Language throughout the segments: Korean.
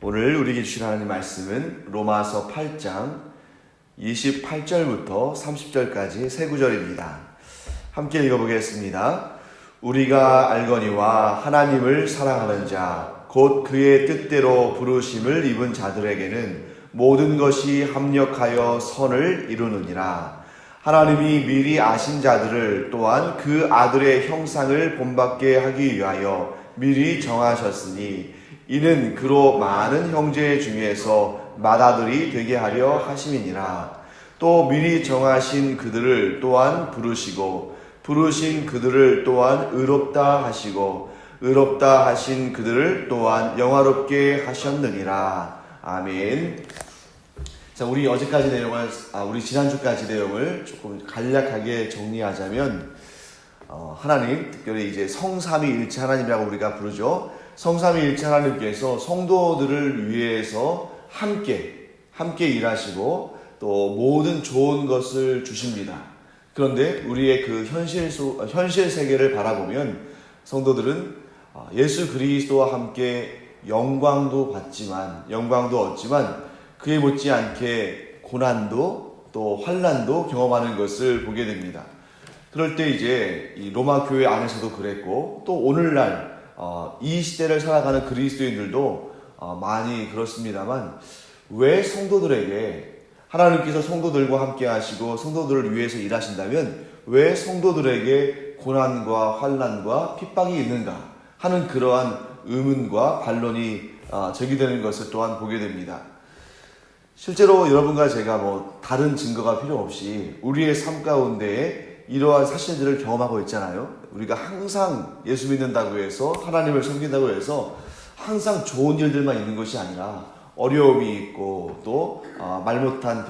오늘 우리에게 주신 하나님 말씀은 로마서 8장 28절부터 30절까지 세 구절입니다. 함께 읽어보겠습니다. 우리가 알거니와 하나님을 사랑하는 자, 곧 그의 뜻대로 부르심을 입은 자들에게는 모든 것이 합력하여 선을 이루느니라. 하나님이 미리 아신 자들을 또한 그 아들의 형상을 본받게 하기 위하여 미리 정하셨으니 이는 그로 많은 형제 중에서 맏아들이 되게 하려 하심이니라. 또 미리 정하신 그들을 또한 부르시고 부르신 그들을 또한 의롭다 하시고 의롭다 하신 그들을 또한 영화롭게 하셨느니라. 아멘. 자, 우리 어제까지 내용을, 우리 지난주까지 내용을 조금 간략하게 정리하자면, 하나님, 특별히 이제 성삼위일체 하나님이라고 우리가 부르죠. 성삼위일체 하나님께서 성도들을 위해서 함께 일하시고 또 모든 좋은 것을 주십니다. 그런데 우리의 그 현실 세계를 바라보면 성도들은 예수 그리스도와 함께 영광도 얻지만 그에 못지않게 고난도 또 환난도 경험하는 것을 보게 됩니다. 그럴 때 이제 이 로마 교회 안에서도 그랬고 또 오늘날 이 시대를 살아가는 그리스도인들도 많이 그렇습니다만, 왜 성도들에게 하나님께서 성도들과 함께 하시고 성도들을 위해서 일하신다면 왜 성도들에게 고난과 환난과 핍박이 있는가 하는 그러한 의문과 반론이 제기되는 것을 또한 보게 됩니다. 실제로 여러분과 제가 다른 증거가 필요 없이 우리의 삶 가운데에 이러한 사실들을 경험하고 있잖아요. 우리가 항상 예수 믿는다고 해서 하나님을 섬긴다고 해서 항상 좋은 일들만 있는 것이 아니라 어려움이 있고 또 말 못할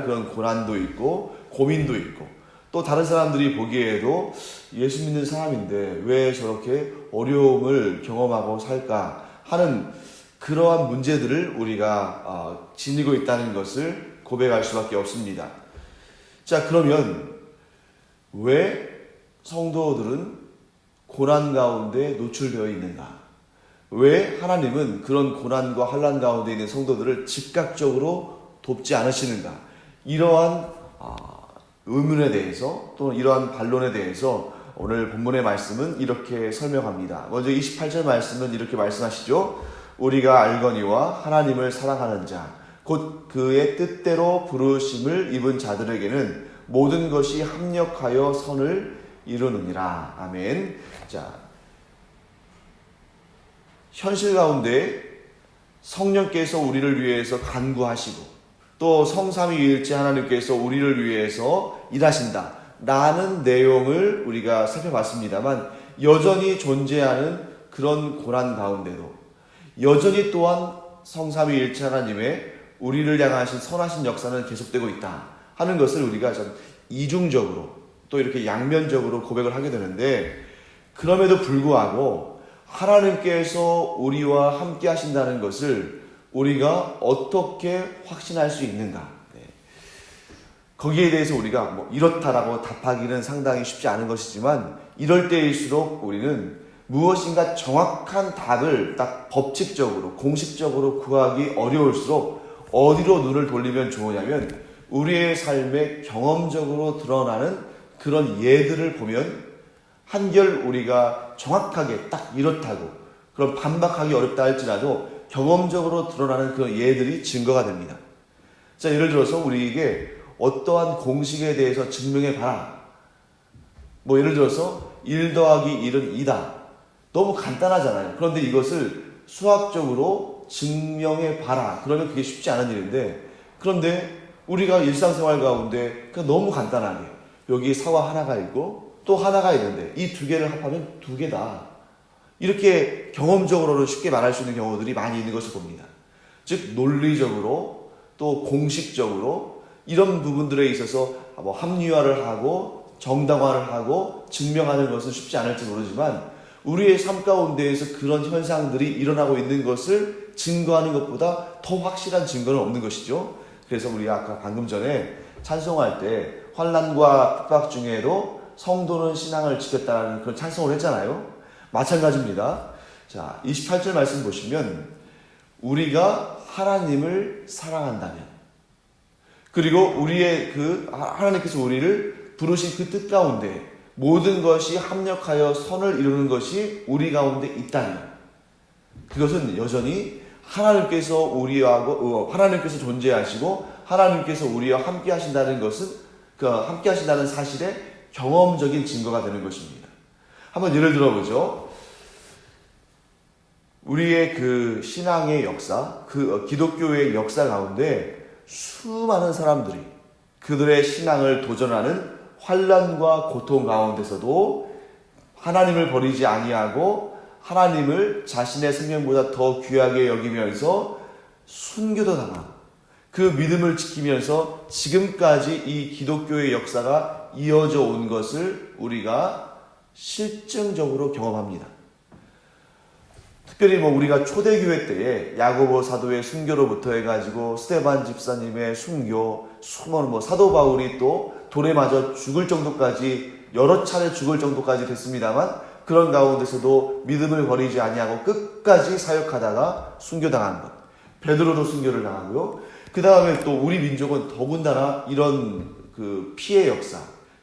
그런 고난도 있고 고민도 있고 또 다른 사람들이 보기에도 예수 믿는 사람인데 왜 저렇게 어려움을 경험하고 살까 하는 그러한 문제들을 우리가 지니고 있다는 것을 고백할 수밖에 없습니다. 자, 그러면 왜 성도들은 고난 가운데 노출되어 있는가? 왜 하나님은 그런 고난과 환난 가운데 있는 성도들을 즉각적으로 돕지 않으시는가? 이러한 의문에 대해서 또는 이러한 반론에 대해서 오늘 본문의 말씀은 이렇게 설명합니다. 먼저 28절 말씀은 이렇게 말씀하시죠. 우리가 알거니와 하나님을 사랑하는 자, 곧 그의 뜻대로 부르심을 입은 자들에게는 모든 것이 합력하여 선을 이루느니라. 아멘. 자, 현실 가운데 성령께서 우리를 위해서 간구하시고 또 성삼위일체 하나님께서 우리를 위해서 일하신다 라는 내용을 우리가 살펴봤습니다만, 여전히 존재하는 그런 고난 가운데도 여전히 또한 성삼위일체 하나님의 우리를 향하신 선하신 역사는 계속되고 있다 하는 것을 우리가 좀 이중적으로 또 이렇게 양면적으로 고백을 하게 되는데, 그럼에도 불구하고 하나님께서 우리와 함께 하신다는 것을 우리가 어떻게 확신할 수 있는가? 거기에 대해서 우리가 이렇다라고 답하기는 상당히 쉽지 않은 것이지만, 이럴 때일수록 우리는 무엇인가 정확한 답을 딱 법칙적으로 공식적으로 구하기 어려울수록 어디로 눈을 돌리면 좋으냐면 우리의 삶에 경험적으로 드러나는 그런 예들을 보면 한결 우리가 정확하게 딱 이렇다고 그런 반박하기 어렵다 할지라도 경험적으로 드러나는 그런 예들이 증거가 됩니다. 자, 예를 들어서 우리에게 어떠한 공식에 대해서 증명해봐라. 예를 들어서 1 더하기 1은 2다. 너무 간단하잖아요. 그런데 이것을 수학적으로 증명해봐라. 그러면 그게 쉽지 않은 일인데, 그런데 우리가 일상생활 가운데 그냥 너무 간단하게 여기 사와 하나가 있고 또 하나가 있는데 이 두 개를 합하면 2개다. 이렇게 경험적으로는 쉽게 말할 수 있는 경우들이 많이 있는 것을 봅니다. 즉 논리적으로 또 공식적으로 이런 부분들에 있어서 합리화를 하고 정당화를 하고 증명하는 것은 쉽지 않을지 모르지만, 우리의 삶 가운데에서 그런 현상들이 일어나고 있는 것을 증거하는 것보다 더 확실한 증거는 없는 것이죠. 그래서 우리가 아까 방금 전에 찬송할 때 환난과 핍박 중에도 성도는 신앙을 지켰다는 그런 찬송을 했잖아요. 마찬가지입니다. 자, 28절 말씀 보시면 우리가 하나님을 사랑한다면, 그리고 우리의 하나님께서 우리를 부르신 그 뜻 가운데 모든 것이 합력하여 선을 이루는 것이 우리 가운데 있다면, 그것은 여전히 하나님께서 하나님께서 존재하시고 하나님께서 우리와 함께 하신다는 것은 함께 하신다는 사실의 경험적인 증거가 되는 것입니다. 한번 예를 들어보죠. 우리의 신앙의 역사, 기독교의 역사 가운데 수많은 사람들이 그들의 신앙을 도전하는 환난과 고통 가운데서도 하나님을 버리지 아니하고 하나님을 자신의 생명보다 더 귀하게 여기면서 순교도 당하고 그 믿음을 지키면서 지금까지 이 기독교의 역사가 이어져 온 것을 우리가 실증적으로 경험합니다. 특별히 우리가 초대교회 때에 야고보 사도의 순교로부터 해가지고 스데반 집사님의 순교, 사도 바울이 또 돌에 맞아 죽을 정도까지, 여러 차례 죽을 정도까지 됐습니다만, 그런 가운데서도 믿음을 버리지 아니하고 끝까지 사역하다가 순교당한 것. 베드로도 순교를 당하고요. 그 다음에 또 우리 민족은 더군다나 이런 피해 역사,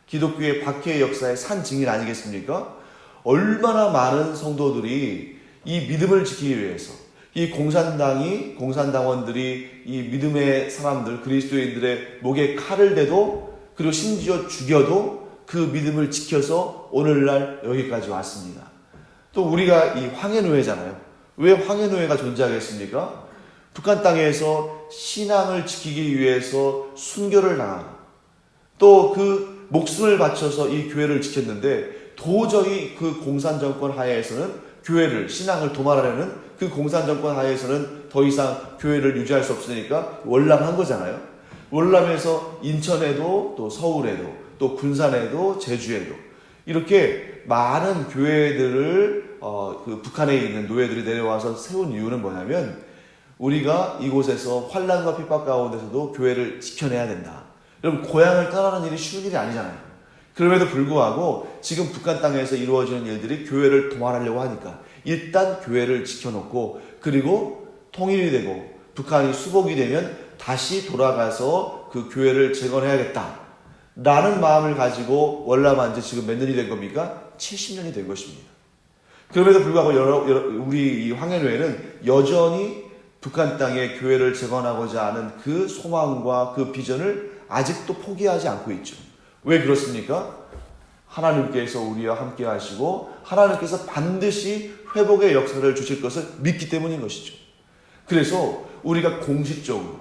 기독교의 박해의 역사의 산 증인 아니겠습니까? 얼마나 많은 성도들이 이 믿음을 지키기 위해서, 이 공산당원들이 이 믿음의 사람들, 그리스도인들의 목에 칼을 대도, 그리고 심지어 죽여도 그 믿음을 지켜서 오늘날 여기까지 왔습니다. 또 우리가 이 황해노예잖아요. 왜 황해노예가 존재하겠습니까? 북한 땅에서 신앙을 지키기 위해서 순교를 당하고 또 그 목숨을 바쳐서 이 교회를 지켰는데, 도저히 그 공산정권 하에서는 신앙을 도말하려는 그 공산정권 하에서는 더 이상 교회를 유지할 수 없으니까 월남한 거잖아요. 월남에서 인천에도 또 서울에도 또 군산에도 제주에도 이렇게 많은 교회들을 북한에 있는 노예들이 내려와서 세운 이유는 뭐냐면, 우리가 이곳에서 환난과 핍박 가운데서도 교회를 지켜내야 된다. 여러분, 고향을 떠나는 일이 쉬운 일이 아니잖아요. 그럼에도 불구하고 지금 북한 땅에서 이루어지는 일들이 교회를 도말하려고 하니까 일단 교회를 지켜놓고, 그리고 통일이 되고 북한이 수복이 되면 다시 돌아가서 그 교회를 재건해야겠다 라는 마음을 가지고 월남한 지 지금 몇 년이 된 겁니까? 70년이 된 것입니다. 그럼에도 불구하고 우리 이 황해노예는 여전히 북한 땅에 교회를 재건하고자 하는 그 소망과 그 비전을 아직도 포기하지 않고 있죠. 왜 그렇습니까? 하나님께서 우리와 함께 하시고 하나님께서 반드시 회복의 역사를 주실 것을 믿기 때문인 것이죠. 그래서 우리가 공식적으로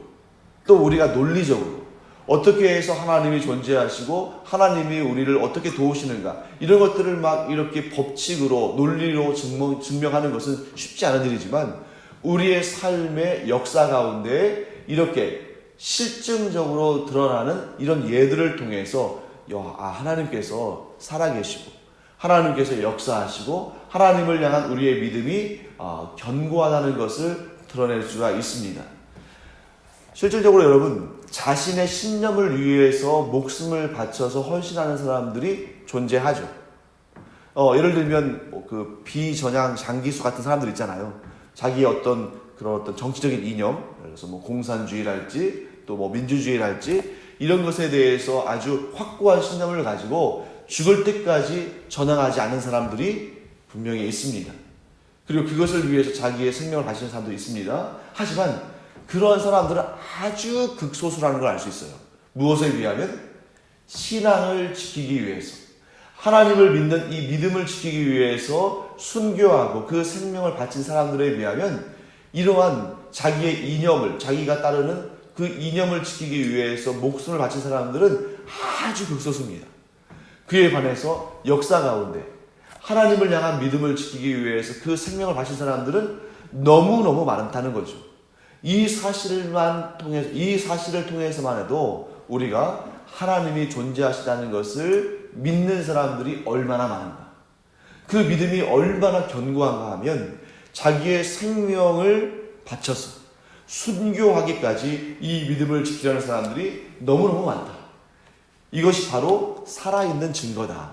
또 우리가 논리적으로 어떻게 해서 하나님이 존재하시고 하나님이 우리를 어떻게 도우시는가, 이런 것들을 막 이렇게 법칙으로 논리로 증명하는 것은 쉽지 않은 일이지만, 우리의 삶의 역사 가운데 이렇게 실증적으로 드러나는 이런 예들을 통해서 하나님께서 살아계시고 하나님께서 역사하시고 하나님을 향한 우리의 믿음이 견고하다는 것을 드러낼 수가 있습니다. 실질적으로 여러분, 자신의 신념을 위해서 목숨을 바쳐서 헌신하는 사람들이 존재하죠. 예를 들면 그 비전향 장기수 같은 사람들 있잖아요. 자기의 어떤 정치적인 이념, 그래서 공산주의랄지 또 민주주의랄지 이런 것에 대해서 아주 확고한 신념을 가지고 죽을 때까지 전향하지 않는 사람들이 분명히 있습니다. 그리고 그것을 위해서 자기의 생명을 바치는 사람도 있습니다. 하지만 그러한 사람들은 아주 극소수라는 걸 알 수 있어요. 무엇에 비하면 신앙을 지키기 위해서, 하나님을 믿는 이 믿음을 지키기 위해서 순교하고 그 생명을 바친 사람들에 비하면 이러한 자기의 이념을, 자기가 따르는 그 이념을 지키기 위해서 목숨을 바친 사람들은 아주 극소수입니다. 그에 반해서 역사 가운데 하나님을 향한 믿음을 지키기 위해서 그 생명을 바친 사람들은 너무너무 많다는 거죠. 이 사실을 통해서만 해도 우리가 하나님이 존재하시다는 것을 믿는 사람들이 얼마나 많은가, 그 믿음이 얼마나 견고한가 하면 자기의 생명을 바쳐서 순교하기까지 이 믿음을 지키려는 사람들이 너무너무 많다. 이것이 바로 살아있는 증거다.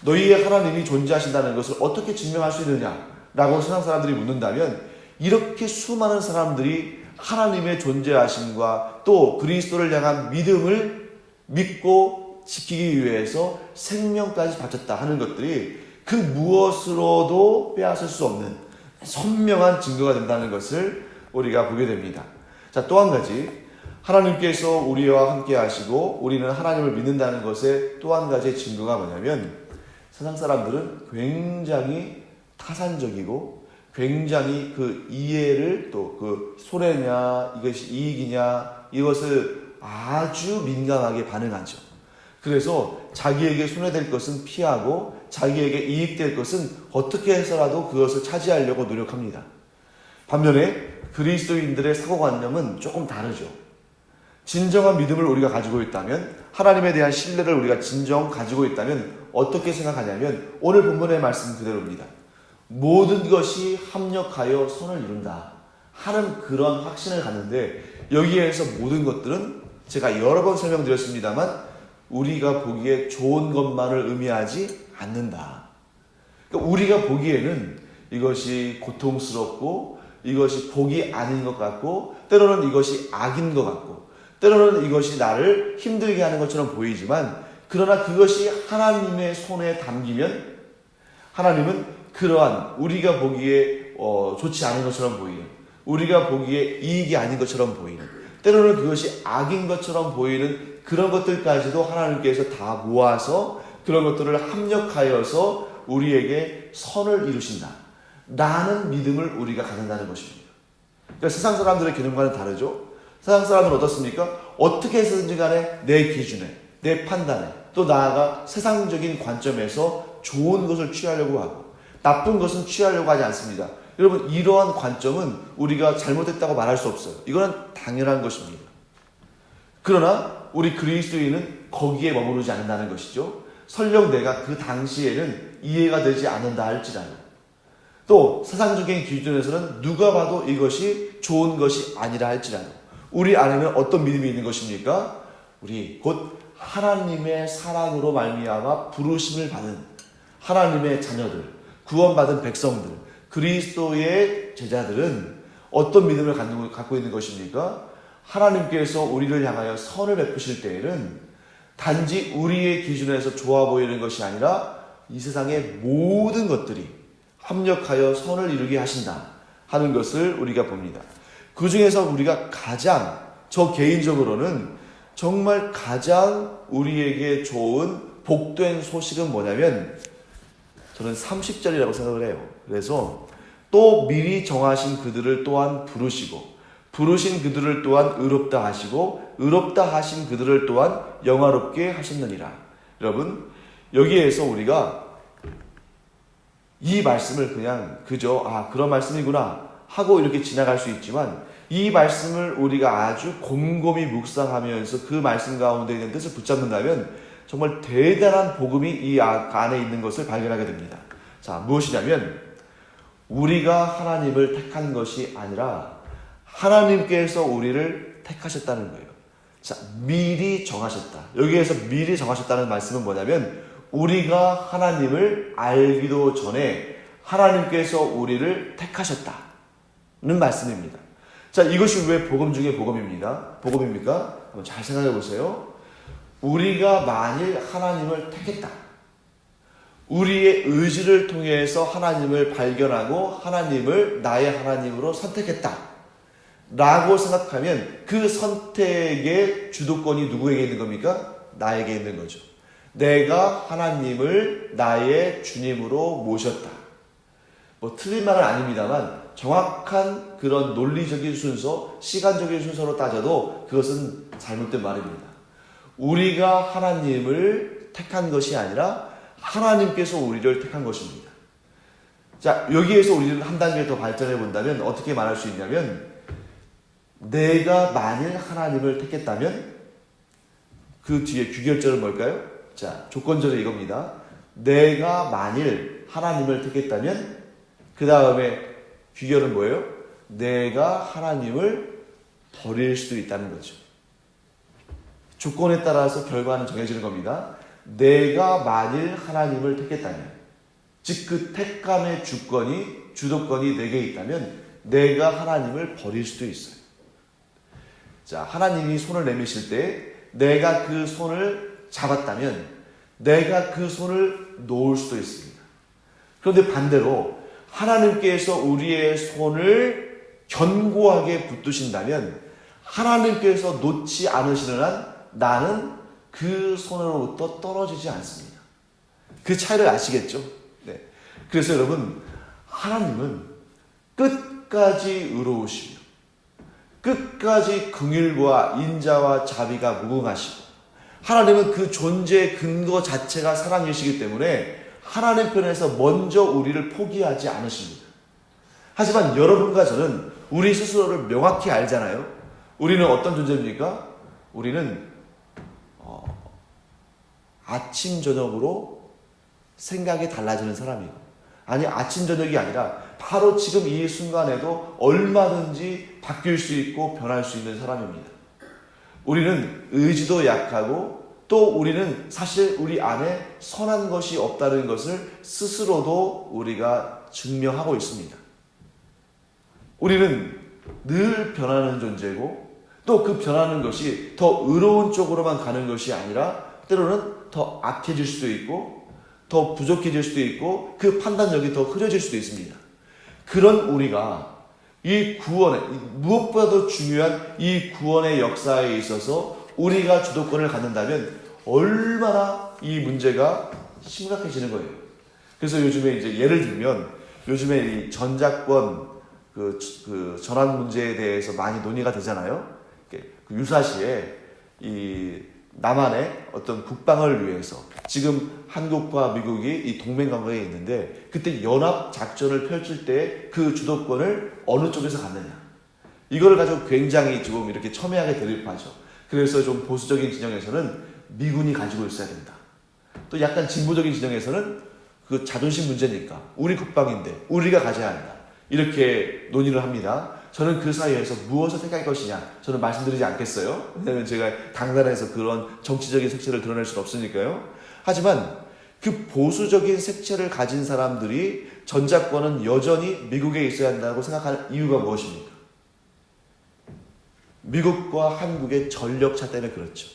너희의 하나님이 존재하신다는 것을 어떻게 증명할 수 있느냐라고 세상 사람들이 묻는다면, 이렇게 수많은 사람들이 하나님의 존재하심과 또 그리스도를 향한 믿음을 믿고 지키기 위해서 생명까지 바쳤다 하는 것들이 그 무엇으로도 빼앗을 수 없는 선명한 증거가 된다는 것을 우리가 보게 됩니다. 자, 또 한 가지, 하나님께서 우리와 함께 하시고 우리는 하나님을 믿는다는 것의 또 한 가지의 증거가 뭐냐면, 세상 사람들은 굉장히 타산적이고 굉장히 그 이해를, 또 그 손해냐 이것이 이익이냐 이것을 아주 민감하게 반응하죠. 그래서 자기에게 손해될 것은 피하고 자기에게 이익될 것은 어떻게 해서라도 그것을 차지하려고 노력합니다. 반면에 그리스도인들의 사고관념은 조금 다르죠. 진정한 믿음을 우리가 가지고 있다면, 하나님에 대한 신뢰를 우리가 진정 가지고 있다면 어떻게 생각하냐면, 오늘 본문의 말씀 그대로입니다. 모든 것이 합력하여 선을 이룬다 하는 그런 확신을 갖는데, 여기에서 모든 것들은 제가 여러 번 설명드렸습니다만 우리가 보기에 좋은 것만을 의미하지 않는다. 그러니까 우리가 보기에는 이것이 고통스럽고 이것이 복이 아닌 것 같고, 때로는 이것이 악인 것 같고, 때로는 이것이 나를 힘들게 하는 것처럼 보이지만, 그러나 그것이 하나님의 손에 담기면 하나님은 그러한 우리가 보기에 좋지 않은 것처럼 보이는, 우리가 보기에 이익이 아닌 것처럼 보이는, 때로는 그것이 악인 것처럼 보이는 그런 것들까지도 하나님께서 다 모아서 그런 것들을 합력하여서 우리에게 선을 이루신다 라는 믿음을 우리가 갖는다는 것입니다. 그러니까 세상 사람들의 개념과는 다르죠. 세상 사람들은 어떻습니까? 어떻게 해서든지 간에 내 기준에, 내 판단에, 또 나아가 세상적인 관점에서 좋은 것을 취하려고 하고 나쁜 것은 취하려고 하지 않습니다. 여러분, 이러한 관점은 우리가 잘못했다고 말할 수 없어요. 이거는 당연한 것입니다. 그러나 우리 그리스도인은 거기에 머무르지 않는다는 것이죠. 설령 내가 그 당시에는 이해가 되지 않는다 할지라도, 또 세상적인 기준에서는 누가 봐도 이것이 좋은 것이 아니라 할지라도, 우리 안에는 어떤 믿음이 있는 것입니까? 우리 곧 하나님의 사랑으로 말미암아 부르심을 받은 하나님의 자녀들, 구원받은 백성들, 그리스도의 제자들은 어떤 믿음을 갖고 있는 것입니까? 하나님께서 우리를 향하여 선을 베푸실 때에는 단지 우리의 기준에서 좋아 보이는 것이 아니라 이 세상의 모든 것들이 합력하여 선을 이루게 하신다 하는 것을 우리가 봅니다. 그 중에서 우리가 가장, 저 개인적으로는 정말 가장 우리에게 좋은 복된 소식은 뭐냐면, 저는 30절이라고 생각을 해요. 그래서 또 미리 정하신 그들을 또한 부르시고, 부르신 그들을 또한 의롭다 하시고, 의롭다 하신 그들을 또한 영화롭게 하셨느니라. 여러분, 여기에서 우리가 이 말씀을 그냥 그저 그런 말씀이구나 하고 이렇게 지나갈 수 있지만, 이 말씀을 우리가 아주 곰곰이 묵상하면서 그 말씀 가운데 있는 뜻을 붙잡는다면 정말 대단한 복음이 이 안에 있는 것을 발견하게 됩니다. 자, 무엇이냐면, 우리가 하나님을 택한 것이 아니라 하나님께서 우리를 택하셨다는 거예요. 자, 미리 정하셨다. 여기에서 미리 정하셨다는 말씀은 뭐냐면, 우리가 하나님을 알기도 전에 하나님께서 우리를 택하셨다는 말씀입니다. 자, 이것이 왜 복음 중에 복음입니까? 한번 잘 생각해 보세요. 우리가 만일 하나님을 택했다, 우리의 의지를 통해서 하나님을 발견하고 하나님을 나의 하나님으로 선택했다 라고 생각하면, 그 선택의 주도권이 누구에게 있는 겁니까? 나에게 있는 거죠. 내가 하나님을 나의 주님으로 모셨다. 틀린 말은 아닙니다만 정확한 그런 논리적인 순서, 시간적인 순서로 따져도 그것은 잘못된 말입니다. 우리가 하나님을 택한 것이 아니라 하나님께서 우리를 택한 것입니다. 자, 여기에서 우리는 한 단계 더 발전해 본다면 어떻게 말할 수 있냐면, 내가 만일 하나님을 택했다면, 그 뒤에 귀결절은 뭘까요? 자, 조건절은 이겁니다. 내가 만일 하나님을 택했다면, 그 다음에 귀결은 뭐예요? 내가 하나님을 버릴 수도 있다는 거죠. 조건에 따라서 결과는 정해지는 겁니다. 내가 만일 하나님을 택했다면, 즉 그 택감의 주도권이 내게 있다면 내가 하나님을 버릴 수도 있어요. 자, 하나님이 손을 내미실 때 내가 그 손을 잡았다면 내가 그 손을 놓을 수도 있습니다. 그런데 반대로 하나님께서 우리의 손을 견고하게 붙드신다면 하나님께서 놓지 않으시는 한 나는 그 손으로부터 떨어지지 않습니다. 그 차이를 아시겠죠? 네. 그래서 여러분, 하나님은 끝까지 의로우시며 끝까지 긍휼과 인자와 자비가 무궁하시고 하나님은 그 존재의 근거 자체가 사랑이시기 때문에 하나님 편에서 먼저 우리를 포기하지 않으십니다. 하지만 여러분과 저는 우리 스스로를 명확히 알잖아요. 우리는 어떤 존재입니까? 우리는 아침 저녁으로 생각이 달라지는 사람이고, 아니 아침 저녁이 아니라 바로 지금 이 순간에도 얼마든지 바뀔 수 있고 변할 수 있는 사람입니다. 우리는 의지도 약하고 또 우리는 사실 우리 안에 선한 것이 없다는 것을 스스로도 우리가 증명하고 있습니다. 우리는 늘 변하는 존재고 또 그 변하는 것이 더 의로운 쪽으로만 가는 것이 아니라 때로는 더 악해질 수도 있고 더 부족해질 수도 있고 그 판단력이 더 흐려질 수도 있습니다. 그런 우리가 이 구원에, 무엇보다도 중요한 이 구원의 역사에 있어서 우리가 주도권을 갖는다면 얼마나 이 문제가 심각해지는 거예요. 그래서 요즘에 이제 예를 들면 요즘에 이 전작권 그 전환 문제에 대해서 많이 논의가 되잖아요. 유사시에 이 남한의 어떤 국방을 위해서 지금 한국과 미국이 이 동맹 관계에 있는데 그때 연합 작전을 펼칠 때 그 주도권을 어느 쪽에서 갖느냐, 이거를 가지고 굉장히 지금 이렇게 첨예하게 대립하죠. 그래서 좀 보수적인 진영에서는 미군이 가지고 있어야 된다. 또 약간 진보적인 진영에서는 그 자존심 문제니까 우리 국방인데 우리가 가져야 한다. 이렇게 논의를 합니다. 저는 그 사이에서 무엇을 택할 것이냐 저는 말씀드리지 않겠어요. 왜냐하면 제가 당단에서 그런 정치적인 색채를 드러낼 수는 없으니까요. 하지만 그 보수적인 색채를 가진 사람들이 전작권은 여전히 미국에 있어야 한다고 생각하는 이유가 무엇입니까? 미국과 한국의 전력차 때문에 그렇죠.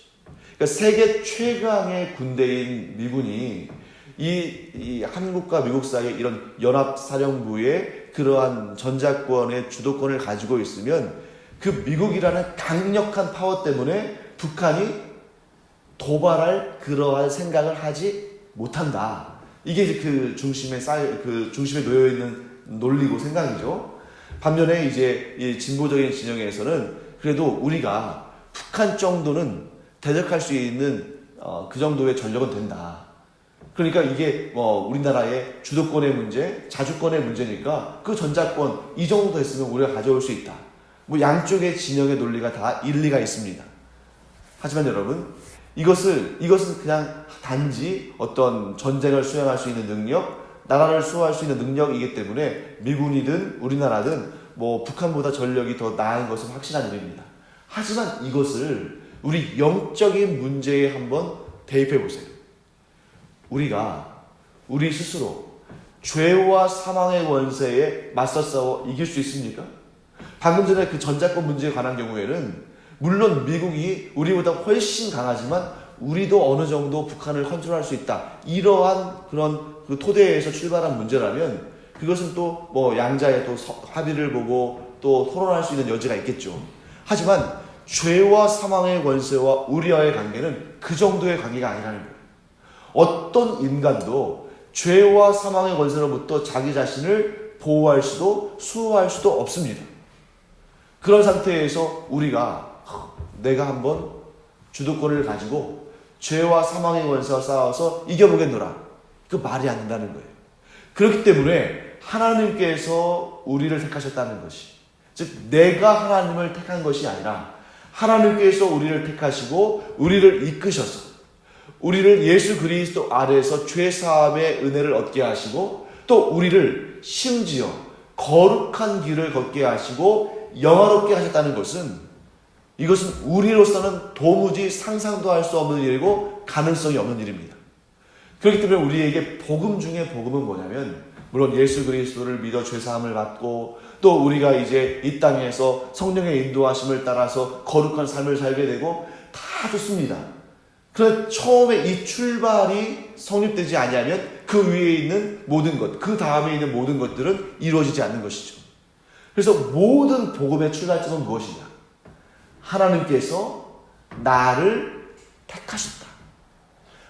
그러니까 세계 최강의 군대인 미군이 이 한국과 미국 사이에 이런 연합사령부의 그러한 전작권의 주도권을 가지고 있으면 그 미국이라는 강력한 파워 때문에 북한이 도발할 그러한 생각을 하지 못한다. 이게 이제 그 중심에 놓여 있는 논리고 생각이죠. 반면에 이제 이 진보적인 진영에서는 그래도 우리가 북한 정도는 대적할 수 있는 그 정도의 전력은 된다. 그러니까 이게 우리나라의 주도권의 문제, 자주권의 문제니까 그 전작권 이 정도 됐으면 우리가 가져올 수 있다. 양쪽의 진영의 논리가 다 일리가 있습니다. 하지만 여러분, 이것은 그냥 단지 어떤 전쟁을 수행할 수 있는 능력, 나라를 수호할 수 있는 능력이기 때문에 미군이든 우리나라든 북한보다 전력이 더 나은 것은 확실한 일입니다. 하지만 이것을 우리 영적인 문제에 한번 대입해 보세요. 우리가 우리 스스로 죄와 사망의 원세에 맞서 싸워 이길 수 있습니까? 방금 전에 그 전작권 문제에 관한 경우에는 물론 미국이 우리보다 훨씬 강하지만 우리도 어느 정도 북한을 컨트롤할 수 있다. 이러한 그런 그 토대에서 출발한 문제라면 그것은 또 양자의 또 합의를 보고 또 토론할 수 있는 여지가 있겠죠. 하지만 죄와 사망의 원세와 우리와의 관계는 그 정도의 관계가 아니라는 거예요. 어떤 인간도 죄와 사망의 권세로부터 자기 자신을 보호할 수도 수호할 수도 없습니다. 그런 상태에서 우리가 내가 한번 주도권을 가지고 죄와 사망의 권세와 싸워서 이겨보겠노라. 그 말이 안 된다는 거예요. 그렇기 때문에 하나님께서 우리를 택하셨다는 것이, 즉 내가 하나님을 택한 것이 아니라 하나님께서 우리를 택하시고 우리를 이끄셔서 우리를 예수 그리스도 아래에서 죄사함의 은혜를 얻게 하시고 또 우리를 심지어 거룩한 길을 걷게 하시고 영화롭게 하셨다는 것은, 이것은 우리로서는 도무지 상상도 할 수 없는 일이고 가능성이 없는 일입니다. 그렇기 때문에 우리에게 복음 중에 복음은 뭐냐면, 물론 예수 그리스도를 믿어 죄사함을 받고 또 우리가 이제 이 땅에서 성령의 인도하심을 따라서 거룩한 삶을 살게 되고 다 좋습니다. 그런데 처음에 이 출발이 성립되지 아니하면 그 위에 있는 모든 것, 그 다음에 있는 모든 것들은 이루어지지 않는 것이죠. 그래서 모든 복음의 출발점은 무엇이냐? 하나님께서 나를 택하셨다.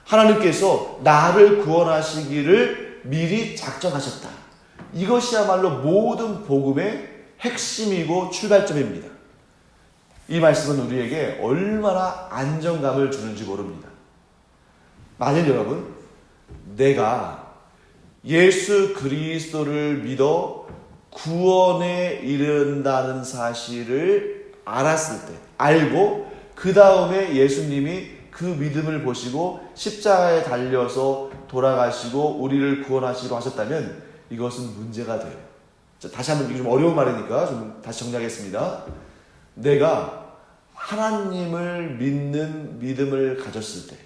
하나님께서 나를 구원하시기를 미리 작정하셨다. 이것이야말로 모든 복음의 핵심이고 출발점입니다. 이 말씀은 우리에게 얼마나 안정감을 주는지 모릅니다. 만일 여러분, 내가 예수 그리스도를 믿어 구원에 이른다는 사실을 알았을 때, 알고 그 다음에 예수님이 그 믿음을 보시고 십자가에 달려서 돌아가시고 우리를 구원하시기로 하셨다면 이것은 문제가 돼요. 자, 다시 한번, 이게 좀 어려운 말이니까 좀 다시 정리하겠습니다. 내가 하나님을 믿는 믿음을 가졌을 때,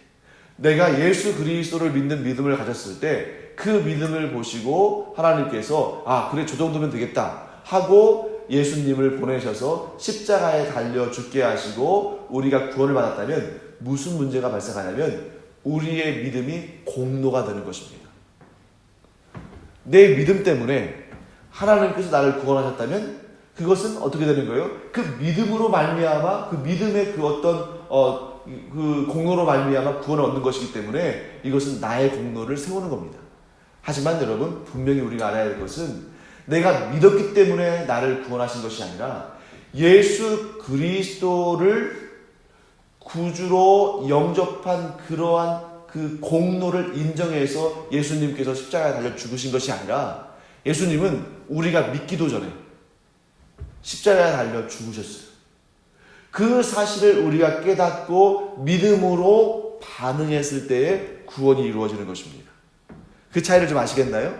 내가 예수 그리스도를 믿는 믿음을 가졌을 때 그 믿음을 보시고 하나님께서 그래 저 정도면 되겠다 하고 예수님을 보내셔서 십자가에 달려 죽게 하시고 우리가 구원을 받았다면 무슨 문제가 발생하냐면 우리의 믿음이 공로가 되는 것입니다. 내 믿음 때문에 하나님께서 나를 구원하셨다면 그것은 어떻게 되는 거예요? 그 믿음으로 말미암아 그 믿음의 그 어떤 그 공로로 말미암아 구원을 얻는 것이기 때문에 이것은 나의 공로를 세우는 겁니다. 하지만 여러분, 분명히 우리가 알아야 할 것은 내가 믿었기 때문에 나를 구원하신 것이 아니라 예수 그리스도를 구주로 영접한 그러한 그 공로를 인정해서 예수님께서 십자가에 달려 죽으신 것이 아니라 예수님은 우리가 믿기도 전에 십자가에 달려 죽으셨어요. 그 사실을 우리가 깨닫고 믿음으로 반응했을 때에 구원이 이루어지는 것입니다. 그 차이를 좀 아시겠나요?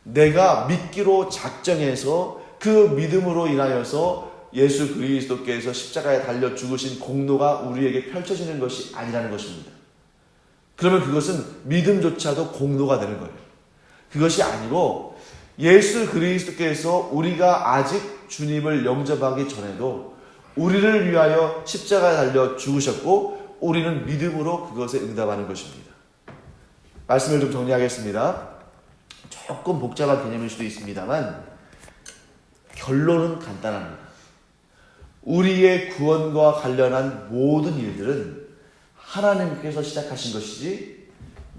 내가 믿기로 작정해서 그 믿음으로 인하여서 예수 그리스도께서 십자가에 달려 죽으신 공로가 우리에게 펼쳐지는 것이 아니라는 것입니다. 그러면 그것은 믿음조차도 공로가 되는 거예요. 그것이 아니고 예수 그리스도께서 우리가 아직 주님을 영접하기 전에도 우리를 위하여 십자가에 달려 죽으셨고 우리는 믿음으로 그것에 응답하는 것입니다. 말씀을 좀 정리하겠습니다. 조금 복잡한 개념일 수도 있습니다만 결론은 간단합니다. 우리의 구원과 관련한 모든 일들은 하나님께서 시작하신 것이지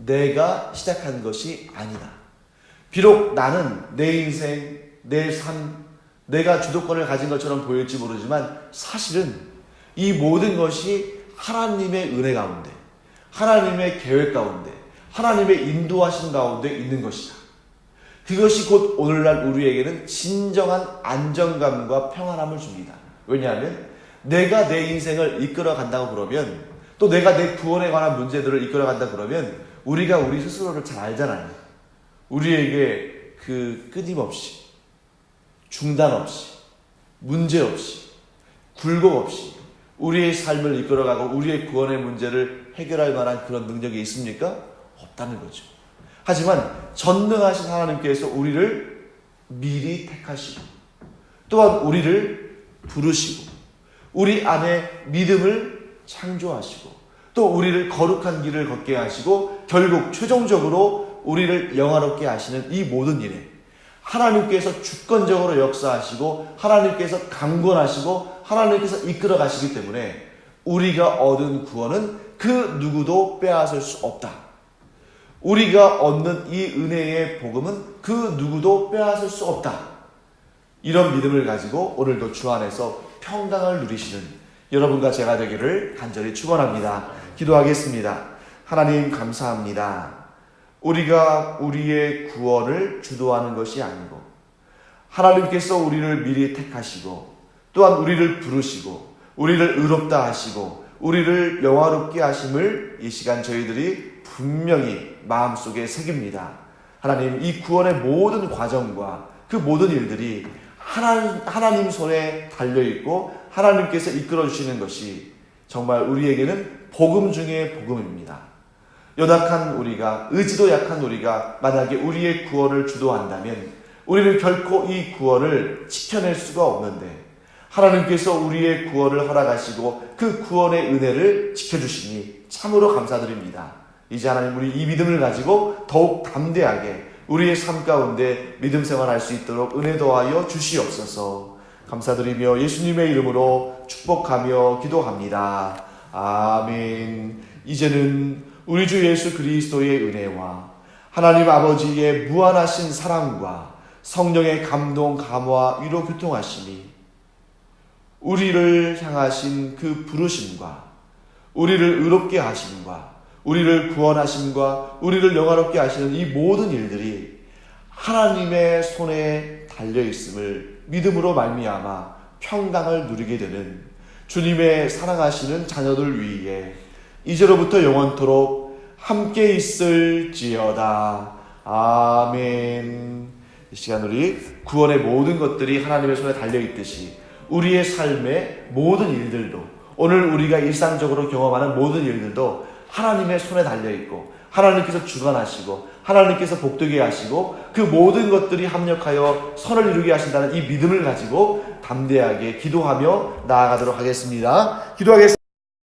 내가 시작한 것이 아니다. 비록 나는 내 인생, 내 삶, 내가 주도권을 가진 것처럼 보일지 모르지만 사실은 이 모든 것이 하나님의 은혜 가운데, 하나님의 계획 가운데, 하나님의 인도하신 가운데 있는 것이다. 그것이 곧 오늘날 우리에게는 진정한 안정감과 평안함을 줍니다. 왜냐하면 내가 내 인생을 이끌어 간다고 그러면, 또 내가 내 구원에 관한 문제들을 이끌어 간다 그러면 우리가 우리 스스로를 잘 알잖아요. 우리에게 그 끊임없이, 중단 없이, 문제 없이, 굴곡 없이 우리의 삶을 이끌어가고 우리의 구원의 문제를 해결할 만한 그런 능력이 있습니까? 없다는 거죠. 하지만 전능하신 하나님께서 우리를 미리 택하시고 또한 우리를 부르시고 우리 안에 믿음을 창조하시고 또 우리를 거룩한 길을 걷게 하시고 결국 최종적으로 우리를 영화롭게 하시는 이 모든 일에 하나님께서 주권적으로 역사하시고 하나님께서 강권하시고 하나님께서 이끌어 가시기 때문에 우리가 얻은 구원은 그 누구도 빼앗을 수 없다. 우리가 얻는 이 은혜의 복음은 그 누구도 빼앗을 수 없다. 이런 믿음을 가지고 오늘도 주 안에서 평강을 누리시는 여러분과 제가 되기를 간절히 축원합니다. 기도하겠습니다. 하나님 감사합니다. 우리가 우리의 구원을 주도하는 것이 아니고 하나님께서 우리를 미리 택하시고 또한 우리를 부르시고 우리를 의롭다 하시고 우리를 영화롭게 하심을 이 시간 저희들이 분명히 마음속에 새깁니다. 하나님, 이 구원의 모든 과정과 그 모든 일들이 하나님 손에 달려있고 하나님께서 이끌어주시는 것이 정말 우리에게는 복음 중에 복음입니다. 연약한 우리가, 의지도 약한 우리가 만약에 우리의 구원을 주도한다면 우리는 결코 이 구원을 지켜낼 수가 없는데 하나님께서 우리의 구원을 허락하시고 그 구원의 은혜를 지켜주시니 참으로 감사드립니다. 이제 하나님 우리 이 믿음을 가지고 더욱 담대하게 우리의 삶 가운데 믿음 생활할 수 있도록 은혜 더하여 주시옵소서. 감사드리며 예수님의 이름으로 축복하며 기도합니다. 아멘. 이제는 우리 주 예수 그리스도의 은혜와 하나님 아버지의 무한하신 사랑과 성령의 감동, 감화, 위로, 교통하심이 우리를 향하신 그 부르심과 우리를 의롭게 하심과 우리를 구원하심과 우리를 영화롭게 하시는 이 모든 일들이 하나님의 손에 달려있음을 믿음으로 말미암아 평강을 누리게 되는 주님의 사랑하시는 자녀들 위에 이제로부터 영원토록 함께 있을지어다. 아멘. 이 시간 우리 구원의 모든 것들이 하나님의 손에 달려있듯이 우리의 삶의 모든 일들도 오늘 우리가 일상적으로 경험하는 모든 일들도 하나님의 손에 달려있고 하나님께서 주관하시고 하나님께서 복되게 하시고 그 모든 것들이 합력하여 선을 이루게 하신다는 이 믿음을 가지고 담대하게 기도하며 나아가도록 하겠습니다. 기도하겠습니다.